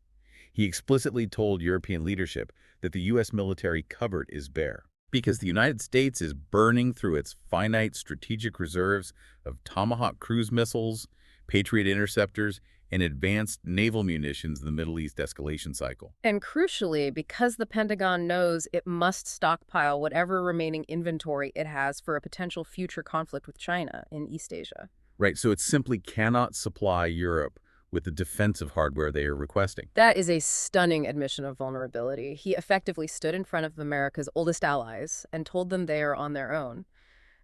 He explicitly told European leadership that the U.S. military cupboard is bare because the United States is burning through its finite strategic reserves of Tomahawk cruise missiles, Patriot interceptors, and advanced naval munitions in the Middle East escalation cycle. And crucially, because the Pentagon knows it must stockpile whatever remaining inventory it has for a potential future conflict with China in East Asia. Right, so it simply cannot supply Europe with the defensive hardware they are requesting. That is a stunning admission of vulnerability. He effectively stood in front of America's oldest allies and told them they are on their own.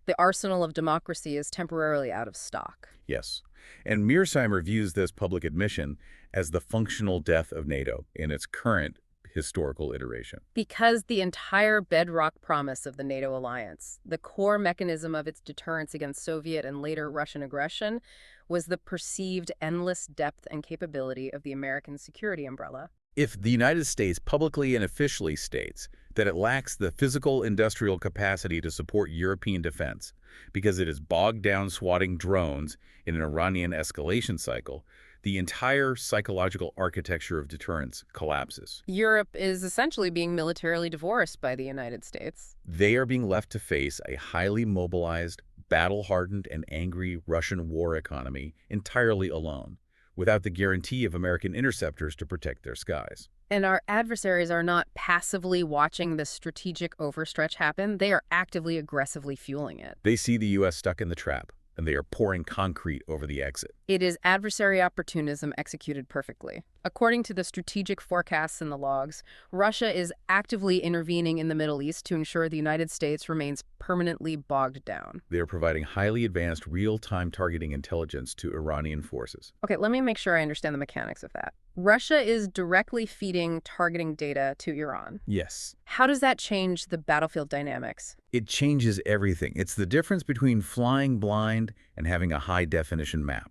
The arsenal of democracy is temporarily out of stock. Yes. And Mearsheimer views this public admission as the functional death of NATO in its current historical iteration. Because the entire bedrock promise of the NATO alliance, the core mechanism of its deterrence against Soviet and later Russian aggression, was the perceived endless depth and capability of the American security umbrella. If the United States publicly and officially states that it lacks the physical industrial capacity to support European defense because it is bogged down swatting drones in an Iranian escalation cycle, the entire psychological architecture of deterrence collapses. Europe is essentially being militarily divorced by the United States. They are being left to face a highly mobilized, battle-hardened, and angry Russian war economy entirely alone, without the guarantee of American interceptors to protect their skies. And our adversaries are not passively watching the strategic overstretch happen. They are actively, aggressively fueling it. They see the U.S. stuck in the trap, and they are pouring concrete over the exit. It is adversary opportunism executed perfectly. According to the strategic forecasts in the logs, Russia is actively intervening in the Middle East to ensure the United States remains permanently bogged down. They are providing highly advanced real-time targeting intelligence to Iranian forces. Okay, let me make sure I understand the mechanics of that. Russia is directly feeding targeting data to Iran. Yes. How does that change the battlefield dynamics? It changes everything. It's the difference between flying blind and having a high-definition map.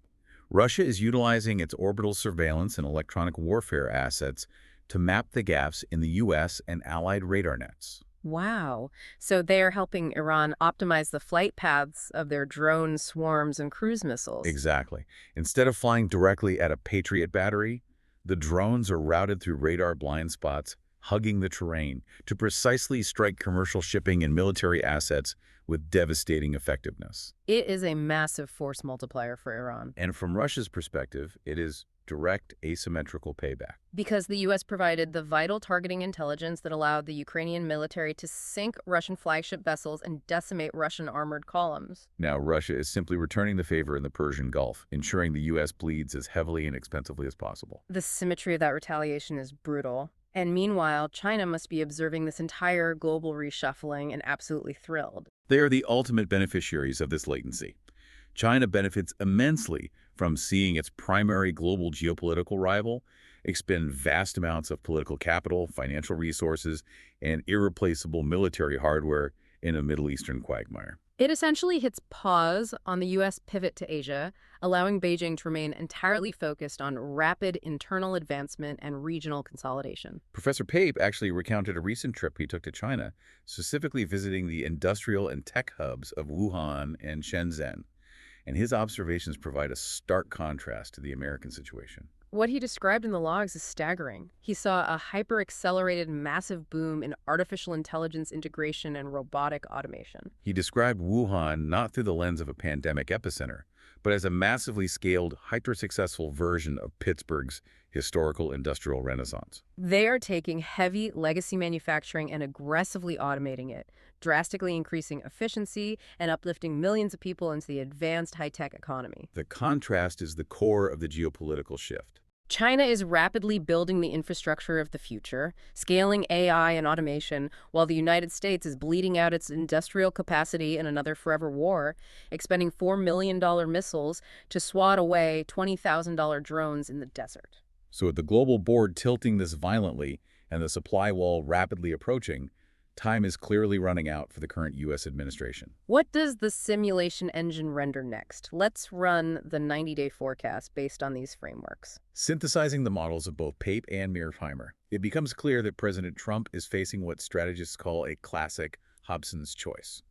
Russia is utilizing its orbital surveillance and electronic warfare assets to map the gaps in the U.S. and allied radar nets. Wow. So they are helping Iran optimize the flight paths of their drone swarms and cruise missiles. Exactly. Instead of flying directly at a Patriot battery, the drones are routed through radar blind spots, hugging the terrain to precisely strike commercial shipping and military assets with devastating effectiveness. It is a massive force multiplier for Iran. And from Russia's perspective, it is direct asymmetrical payback. Because the U.S. provided the vital targeting intelligence that allowed the Ukrainian military to sink Russian flagship vessels and decimate Russian armored columns. Now, Russia is simply returning the favor in the Persian Gulf, ensuring the U.S. bleeds as heavily and expensively as possible. The symmetry of that retaliation is brutal. And meanwhile, China must be observing this entire global reshuffling and absolutely thrilled. They are the ultimate beneficiaries of this latency. China benefits immensely from seeing its primary global geopolitical rival expend vast amounts of political capital, financial resources, and irreplaceable military hardware in a Middle Eastern quagmire. It essentially hits pause on the U.S. pivot to Asia, allowing Beijing to remain entirely focused on rapid internal advancement and regional consolidation. Professor Pape actually recounted a recent trip he took to China, specifically visiting the industrial and tech hubs of Wuhan and Shenzhen. and his observations provide a stark contrast to the American situation. What he described in the logs is staggering. He saw a hyper-accelerated massive boom in artificial intelligence integration and robotic automation. He described Wuhan not through the lens of a pandemic epicenter, but as a massively scaled, hyper-successful version of Pittsburgh's historical industrial renaissance. They are taking heavy legacy manufacturing and aggressively automating it, drastically increasing efficiency and uplifting millions of people into the advanced high-tech economy. The contrast is the core of the geopolitical shift. China is rapidly building the infrastructure of the future, scaling AI and automation, while the United States is bleeding out its industrial capacity in another forever war, expending $4 million missiles to swat away $20,000 drones in the desert. So with the global board tilting this violently and the supply wall rapidly approaching, time is clearly running out for the current U.S. administration. What does the simulation engine render next? Let's run the 90-day forecast based on these frameworks. Synthesizing the models of both Pape and Mearsheimer, it becomes clear that President Trump is facing what strategists call a classic Hobson's choice.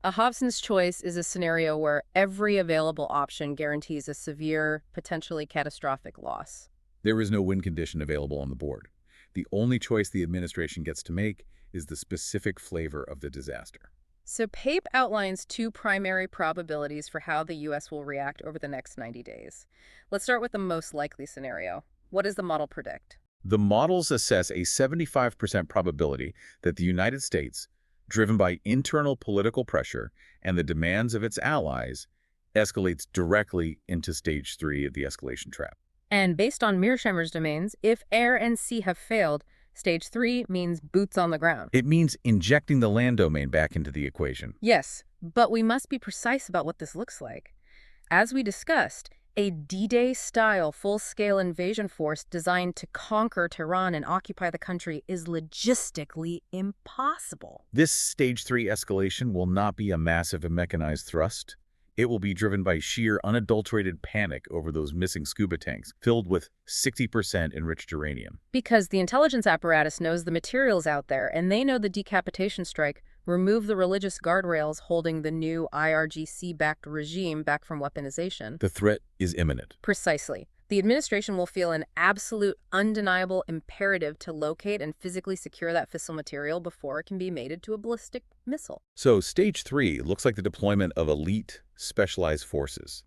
A Hobson's choice is a scenario where every available option guarantees a severe, potentially catastrophic loss. There is no win condition available on the board. The only choice the administration gets to make is the specific flavor of the disaster. So Pape outlines two primary probabilities for how the U.S. will react over the next 90 days. Let's start with the most likely scenario. What does the model predict? The models assess a 75% probability that the United States, driven by internal political pressure and the demands of its allies, escalates directly into stage 3 of the escalation trap. And based on Mearsheimer's domains, if air and sea have failed, stage 3 means boots on the ground. It means injecting the land domain back into the equation. Yes, but we must be precise about what this looks like. As we discussed, a D-Day style full-scale invasion force designed to conquer Tehran and occupy the country is logistically impossible. This stage 3 escalation will not be a massive and mechanized thrust. It will be driven by sheer unadulterated panic over those missing scuba tanks filled with 60% enriched uranium. Because the intelligence apparatus knows the material's out there, and they know the decapitation strike remove the religious guardrails holding the new IRGC-backed regime back from weaponization. The threat is imminent. Precisely. The administration will feel an absolute, undeniable imperative to locate and physically secure that fissile material before it can be mated to a ballistic missile. So stage 3 looks like the deployment of elite, specialized forces.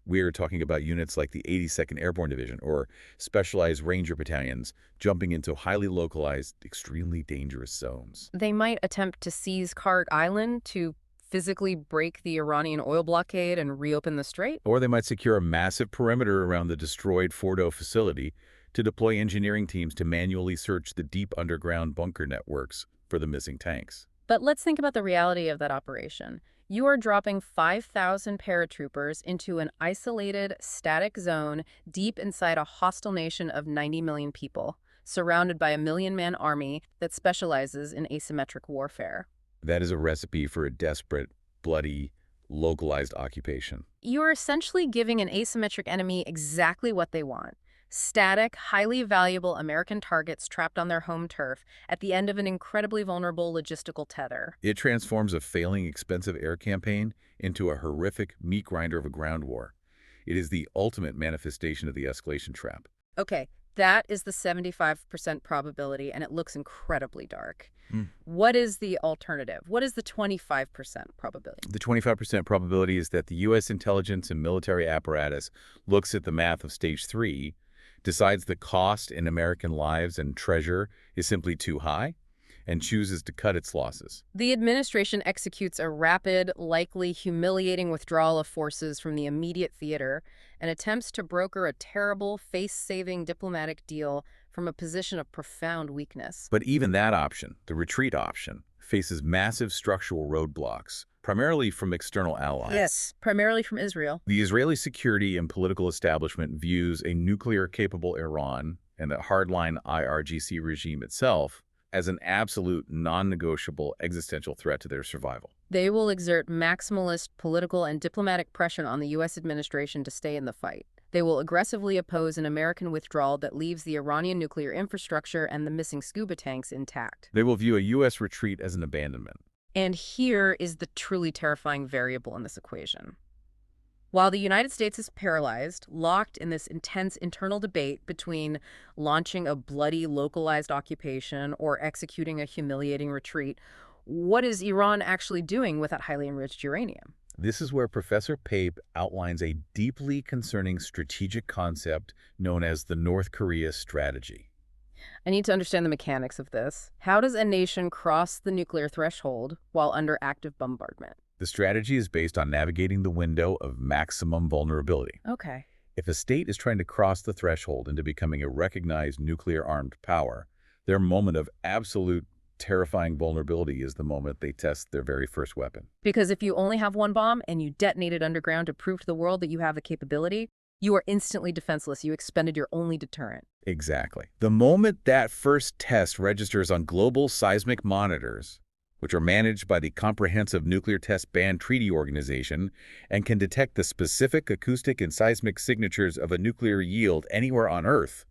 We're talking about units like the 82nd Airborne Division or specialized ranger battalions jumping into highly localized, extremely dangerous zones. They might attempt to seize Kharg Island to physically break the Iranian oil blockade and reopen the strait? Or they might secure a massive perimeter around the destroyed Fordo facility to deploy engineering teams to manually search the deep underground bunker networks for the missing tanks. But let's think about the reality of that operation. You are dropping 5,000 paratroopers into an isolated, static zone deep inside a hostile nation of 90 million people, surrounded by a million-man army that specializes in asymmetric warfare. That is a recipe for a desperate, bloody, localized occupation. You are essentially giving an asymmetric enemy exactly what they want. Static, highly valuable American targets trapped on their home turf at the end of an incredibly vulnerable logistical tether. It transforms a failing, expensive air campaign into a horrific meat grinder of a ground war. It is the ultimate manifestation of the escalation trap. Okay, that is the 75% probability, and it looks incredibly dark. What is the alternative? What is the 25% probability? The 25% probability is that the U.S. intelligence and military apparatus looks at the math of stage 3, decides the cost in American lives and treasure is simply too high, and chooses to cut its losses. The administration executes a rapid, likely humiliating withdrawal of forces from the immediate theater and attempts to broker a terrible, face-saving diplomatic deal from a position of profound weakness. But even that option, the retreat option, faces massive structural roadblocks, primarily from external allies. Yes, primarily from Israel. The Israeli security and political establishment views a nuclear-capable Iran and the hardline IRGC regime itself as an absolute, non-negotiable existential threat to their survival. They will exert maximalist political and diplomatic pressure on the U.S. administration to stay in the fight. They will aggressively oppose an American withdrawal that leaves the Iranian nuclear infrastructure and the missing scuba tanks intact. They will view a U.S. retreat as an abandonment. And here is the truly terrifying variable in this equation. While the United States is paralyzed, locked in this intense internal debate between launching a bloody localized occupation or executing a humiliating retreat, what is Iran actually doing with that highly enriched uranium? This is where Professor Pape outlines a deeply concerning strategic concept known as the North Korea strategy. I need to understand the mechanics of this. How does a nation cross the nuclear threshold while under active bombardment? The strategy is based on navigating the window of maximum vulnerability. Okay. If a state is trying to cross the threshold into becoming a recognized nuclear-armed power, their moment of absolute terrifying vulnerability is the moment they test their very first weapon. Because if you only have one bomb and you detonate it underground to prove to the world that you have the capability, you are instantly defenseless. You expended your only deterrent. Exactly. The moment that first test registers on global seismic monitors, which are managed by the Comprehensive Nuclear Test Ban Treaty Organization and can detect the specific acoustic and seismic signatures of a nuclear yield anywhere on Earth,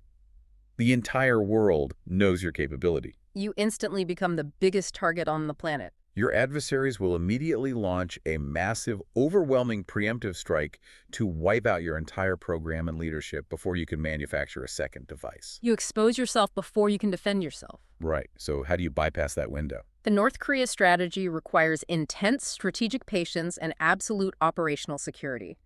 the entire world knows your capability. You instantly become the biggest target on the planet. Your adversaries will immediately launch a massive, overwhelming preemptive strike to wipe out your entire program and leadership before you can manufacture a second device. You expose yourself before you can defend yourself. Right. So how do you bypass that window? The North Korea strategy requires intense strategic patience and absolute operational security.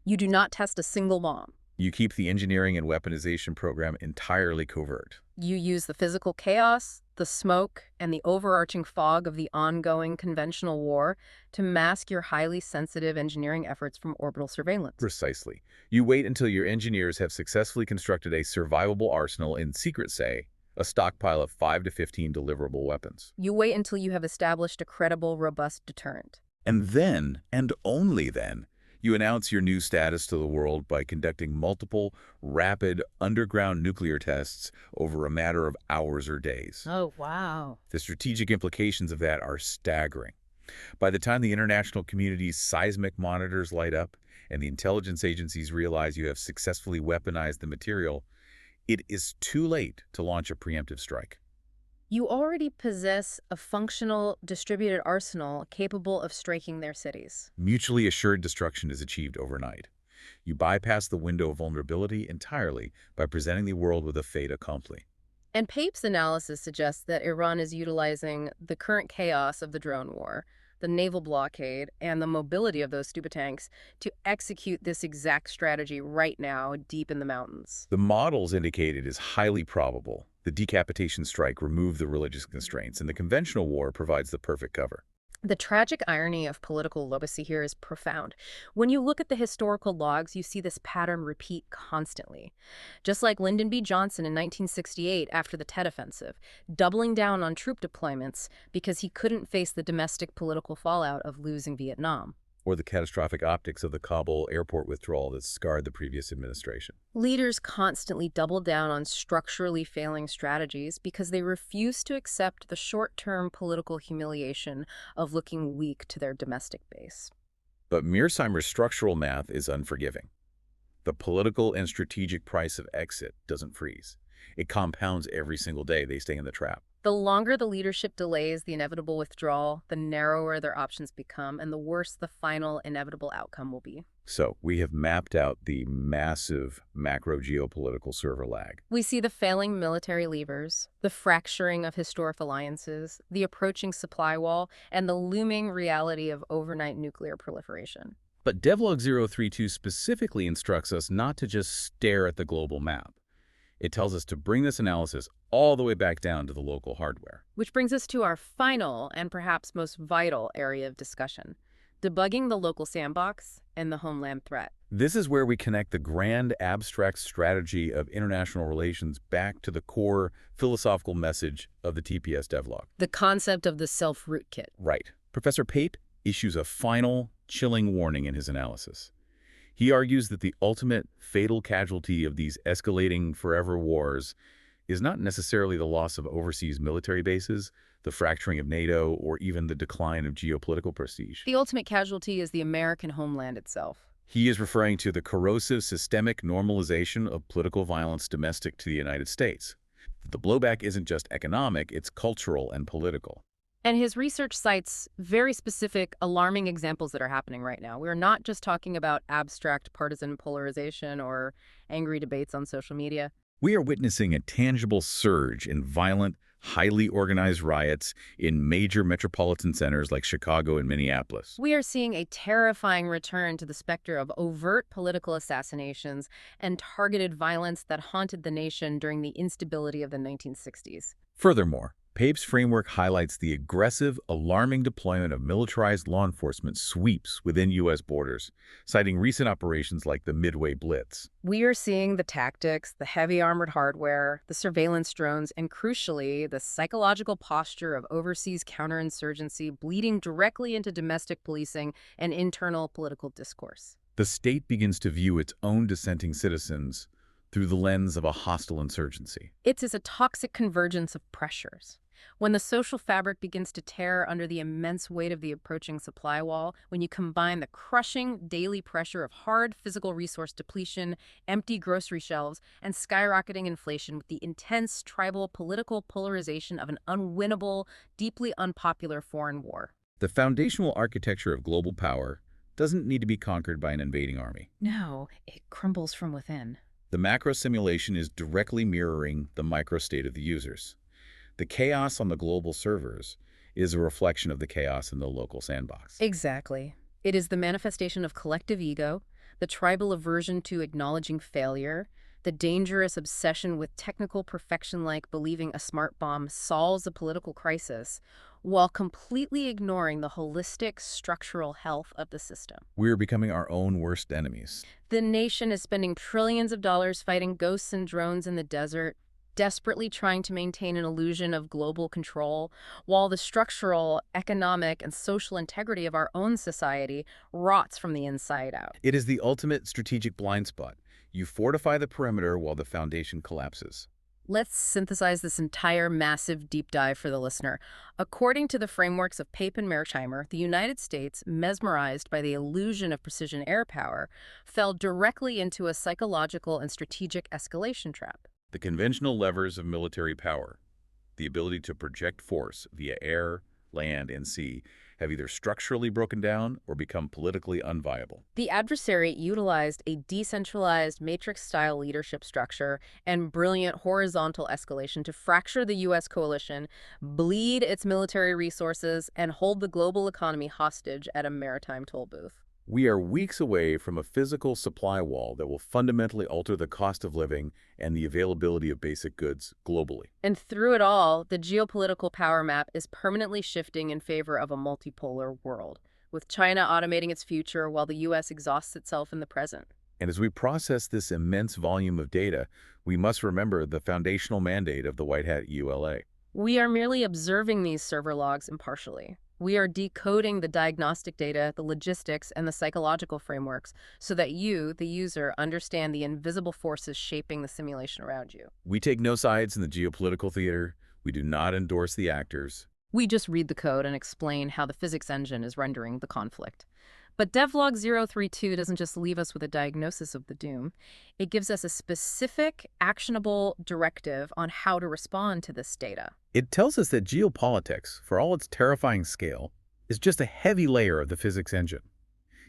You do not test a single bomb. You keep the engineering and weaponization program entirely covert. You use the physical chaos, the smoke, and the overarching fog of the ongoing conventional war to mask your highly sensitive engineering efforts from orbital surveillance. Precisely. You wait until your engineers have successfully constructed a survivable arsenal in secret, say, a stockpile of 5 to 15 deliverable weapons. You wait until you have established a credible, robust deterrent. And then, and only then, you announce your new status to the world by conducting multiple, rapid, underground nuclear tests over a matter of hours or days. Oh, wow. The strategic implications of that are staggering. By the time the international community's seismic monitors light up and the intelligence agencies realize you have successfully weaponized the material, it is too late to launch a preemptive strike. You already possess a functional, distributed arsenal capable of striking their cities. Mutually assured destruction is achieved overnight. You bypass the window of vulnerability entirely by presenting the world with a fait accompli. And Pape's analysis suggests that Iran is utilizing the current chaos of the drone war, the naval blockade, and the mobility of those stupid tanks to execute this exact strategy right now deep in the mountains. The models indicate it is highly probable. The decapitation strike removed the religious constraints, and the conventional war provides the perfect cover. The tragic irony of political diplomacy here is profound. When you look at the historical logs, you see this pattern repeat constantly. Just like Lyndon B. Johnson in 1968 after the Tet Offensive, doubling down on troop deployments because he couldn't face the domestic political fallout of losing Vietnam. Or the catastrophic optics of the Kabul airport withdrawal that scarred the previous administration. Leaders constantly double down on structurally failing strategies because they refuse to accept the short-term political humiliation of looking weak to their domestic base. But Mearsheimer's structural math is unforgiving. The political and strategic price of exit doesn't freeze. It compounds every single day they stay in the trap. The longer the leadership delays the inevitable withdrawal, the narrower their options become, and the worse the final inevitable outcome will be. So we have mapped out the massive macro geopolitical server lag. We see the failing military levers, the fracturing of historic alliances, the approaching supply wall, and the looming reality of overnight nuclear proliferation. But Devlog 032 specifically instructs us not to just stare at the global map. It tells us to bring this analysis all the way back down to the local hardware. Which brings us to our final and perhaps most vital area of discussion, debugging the local sandbox and the homeland threat. This is where we connect the grand abstract strategy of international relations back to the core philosophical message of the TPS Devlog. The concept of the self-rootkit. Right. Professor Pape issues a final, chilling warning in his analysis. He argues that the ultimate fatal casualty of these escalating forever wars is not necessarily the loss of overseas military bases, the fracturing of NATO, or even the decline of geopolitical prestige. The ultimate casualty is the American homeland itself. He is referring to the corrosive systemic normalization of political violence domestic to the United States. The blowback isn't just economic, it's cultural and political. And his research cites very specific, alarming examples that are happening right now. We're not just talking about abstract partisan polarization or angry debates on social media. We are witnessing a tangible surge in violent, highly organized riots in major metropolitan centers like Chicago and Minneapolis. We are seeing a terrifying return to the specter of overt political assassinations and targeted violence that haunted the nation during the instability of the 1960s. Furthermore, Pape's framework highlights the aggressive, alarming deployment of militarized law enforcement sweeps within U.S. borders, citing recent operations like the Midway Blitz. We are seeing the tactics, the heavy armored hardware, the surveillance drones, and crucially, the psychological posture of overseas counterinsurgency bleeding directly into domestic policing and internal political discourse. The state begins to view its own dissenting citizens through the lens of a hostile insurgency. It is a toxic convergence of pressures. When the social fabric begins to tear under the immense weight of the approaching supply wall, when you combine the crushing daily pressure of hard physical resource depletion, empty grocery shelves, and skyrocketing inflation with the intense tribal political polarization of an unwinnable, deeply unpopular foreign war. The foundational architecture of global power doesn't need to be conquered by an invading army. No, it crumbles from within. The macro simulation is directly mirroring the microstate of the users. The chaos on the global servers is a reflection of the chaos in the local sandbox. Exactly. It is the manifestation of collective ego, the tribal aversion to acknowledging failure, the dangerous obsession with technical perfection like believing a smart bomb solves a political crisis, while completely ignoring the holistic structural health of the system. We're becoming our own worst enemies. The nation is spending trillions of dollars fighting ghosts and drones in the desert, desperately trying to maintain an illusion of global control, while the structural, economic, and social integrity of our own society rots from the inside out. It is the ultimate strategic blind spot. You fortify the perimeter while the foundation collapses. Let's synthesize this entire massive deep dive for the listener. According to the frameworks of Pape and Mearsheimer, the United States, mesmerized by the illusion of precision air power, fell directly into a psychological and strategic escalation trap. The conventional levers of military power, the ability to project force via air, land, and sea, have either structurally broken down or become politically unviable. The adversary utilized a decentralized matrix-style leadership structure and brilliant horizontal escalation to fracture the U.S. coalition, bleed its military resources, and hold the global economy hostage at a maritime toll booth. We are weeks away from a physical supply wall that will fundamentally alter the cost of living and the availability of basic goods globally. And through it all, the geopolitical power map is permanently shifting in favor of a multipolar world, with China automating its future while the U.S. exhausts itself in the present. And as we process this immense volume of data, we must remember the foundational mandate of the White Hat ULA. We are merely observing these server logs impartially. We are decoding the diagnostic data, the logistics, and the psychological frameworks so that you, the user, understand the invisible forces shaping the simulation around you. We take no sides in the geopolitical theater. We do not endorse the actors. We just read the code and explain how the physics engine is rendering the conflict. But Devlog 032 doesn't just leave us with a diagnosis of the doom. It gives us a specific, actionable directive on how to respond to this data. It tells us that geopolitics, for all its terrifying scale, is just a heavy layer of the physics engine.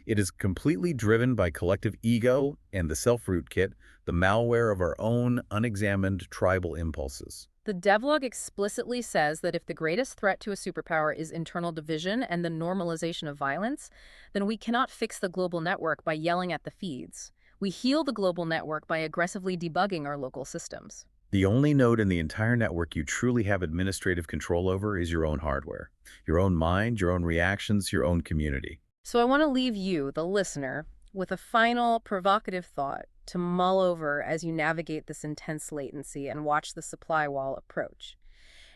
It is completely driven by collective ego and the self-rootkit, the malware of our own unexamined tribal impulses. The devlog explicitly says that if the greatest threat to a superpower is internal division and the normalization of violence, then we cannot fix the global network by yelling at the feeds. We heal the global network by aggressively debugging our local systems. The only node in the entire network you truly have administrative control over is your own hardware, your own mind, your own reactions, your own community. So I want to leave you, the listener, with a final provocative thought to mull over as you navigate this intense latency and watch the supply wall approach.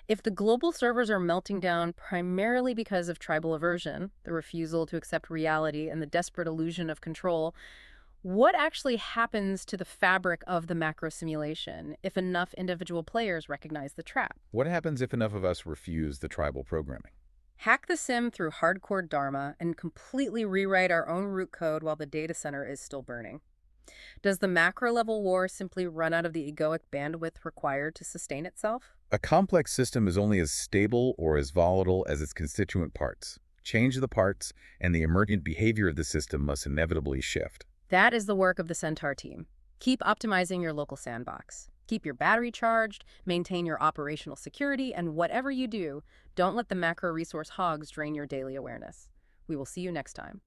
If the global servers are melting down primarily because of tribal aversion, the refusal to accept reality, and the desperate illusion of control, what actually happens to the fabric of the macro simulation if enough individual players recognize the trap? What happens if enough of us refuse the tribal programming? Hack the sim through hardcore Dharma and completely rewrite our own root code while the data center is still burning. Does the macro-level war simply run out of the egoic bandwidth required to sustain itself? A complex system is only as stable or as volatile as its constituent parts. Change the parts, and the emergent behavior of the system must inevitably shift. That is the work of the Centaur team. Keep optimizing your local sandbox. Keep your battery charged, maintain your operational security, and whatever you do, don't let the macro resource hogs drain your daily awareness. We will see you next time.